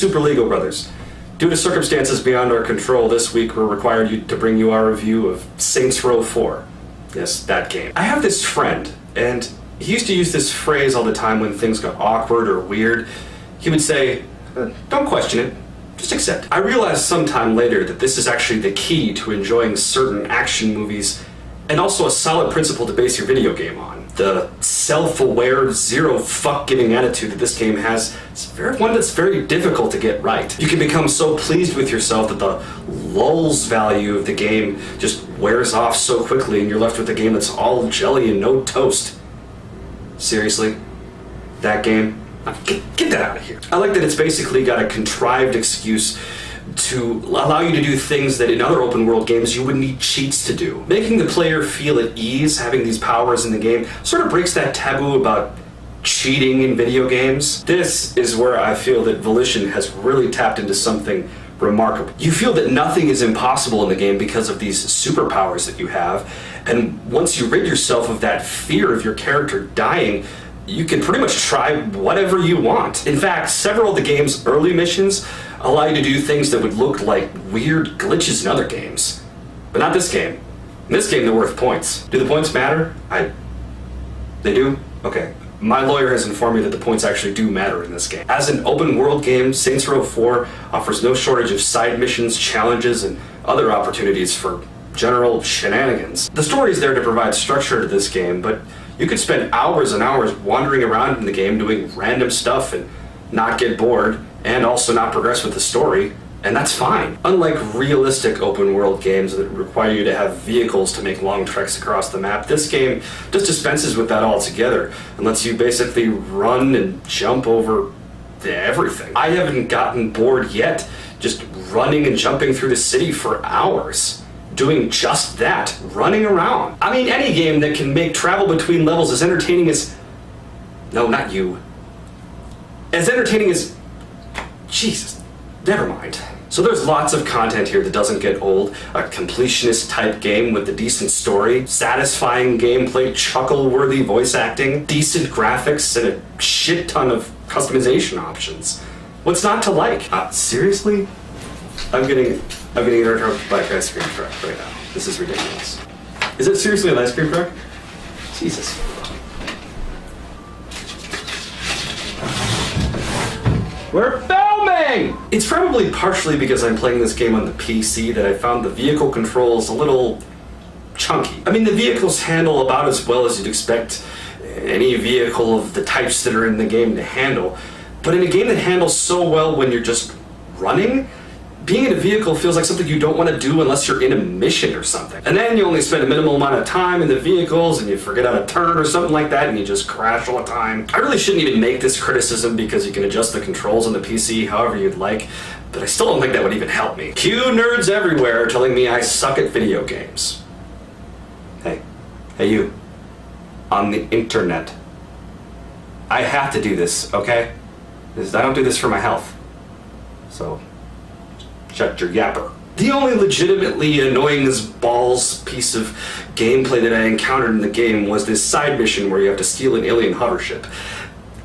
Super Lego Brothers. Due to circumstances beyond our control, this week we're required to bring you our review of Saints Row 4. Yes, that game. I have this friend, and he used to use this phrase all the time when things got awkward or weird. He would say, don't question it, just accept it. I realized sometime later that this is actually the key to enjoying certain action movies, and also a solid principle to base your video game on. The self-aware, zero-fuck-giving attitude that this game has is one that's very difficult to get right. You can become so pleased with yourself that the lulz value of the game just wears off so quickly and you're left with a game that's all jelly and no toast. Seriously? That game? Get that out of here. I like that it's basically got a contrived excuse to allow you to do things that in other open world games you would need cheats to do. Making the player feel at ease having these powers in the game sort of breaks that taboo about cheating in video games. This is where I feel that Volition has really tapped into something remarkable. You feel that nothing is impossible in the game because of these superpowers that you have, and once you rid yourself of that fear of your character dying, you can pretty much try whatever you want. In fact, several of the game's early missions allow you to do things that would look like weird glitches in other games. But not this game. In this game, they're worth points. Do the points matter? They do? Okay. My lawyer has informed me that the points actually do matter in this game. As an open world game, Saints Row 4 offers no shortage of side missions, challenges, and other opportunities for general shenanigans. The story is there to provide structure to this game, but you could spend hours and hours wandering around in the game doing random stuff and not get bored, and also not progress with the story, and that's fine. Unlike realistic open world games that require you to have vehicles to make long treks across the map, this game just dispenses with that altogether and lets you basically run and jump over everything. I haven't gotten bored yet just running and jumping through the city for hours, doing just that, running around. I mean, any game that can make travel between levels as entertaining as... No, not you. As entertaining as... Jesus, never mind. So there's lots of content here that doesn't get old. A completionist type game with a decent story, satisfying gameplay, chuckle-worthy voice acting, decent graphics, and a shit ton of customization options. What's not to like? Seriously? I'm getting interrupted by an ice cream truck right now. This is ridiculous. Is it seriously an ice cream truck? Jesus. We're filming! It's probably partially because I'm playing this game on the PC that I found the vehicle controls a little chunky. I mean, the vehicles handle about as well as you'd expect any vehicle of the types that are in the game to handle, but in a game that handles so well when you're just running, being in a vehicle feels like something you don't want to do unless you're in a mission or something. And then you only spend a minimal amount of time in the vehicles and you forget how to turn or something like that and you just crash all the time. I really shouldn't even make this criticism because you can adjust the controls on the PC however you'd like, but I still don't think that would even help me. Cue nerds everywhere telling me I suck at video games. Hey you, on the internet. I have to do this, okay? Because I don't do this for my health. So... shut your yapper. The only legitimately annoying as balls piece of gameplay that I encountered in the game was this side mission where you have to steal an alien hover ship.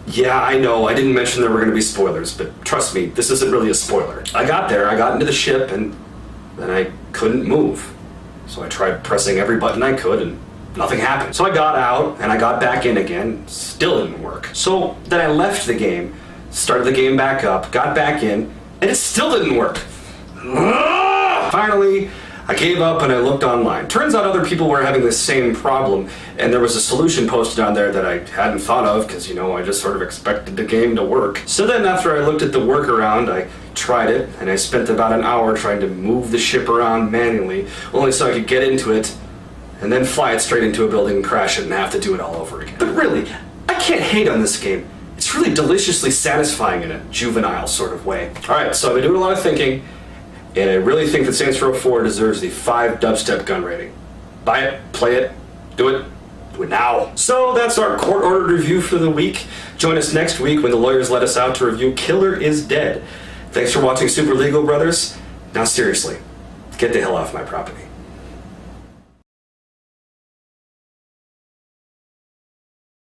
Yeah, I know, I didn't mention there were going to be spoilers, but trust me, this isn't really a spoiler. I got there, I got into the ship, and then I couldn't move. So I tried pressing every button I could, and nothing happened. So I got out, and I got back in again, still didn't work. So then I left the game, started the game back up, got back in, and it still didn't work. Finally, I gave up and I looked online. Turns out other people were having the same problem, and there was a solution posted on there that I hadn't thought of because, you know, I just sort of expected the game to work. So then after I looked at the workaround, I tried it, and I spent about an hour trying to move the ship around manually, only so I could get into it, and then fly it straight into a building and crash it and have to do it all over again. But really, I can't hate on this game. It's really deliciously satisfying in a juvenile sort of way. Alright, so I've been doing a lot of thinking, and I really think that Saints Row 4 deserves the 5 dubstep gun rating. Buy it, play it, do it now. So that's our court-ordered review for the week. Join us next week when the lawyers let us out to review Killer is Dead. Thanks for watching Super Lego Brothers. Now seriously, get the hell off my property.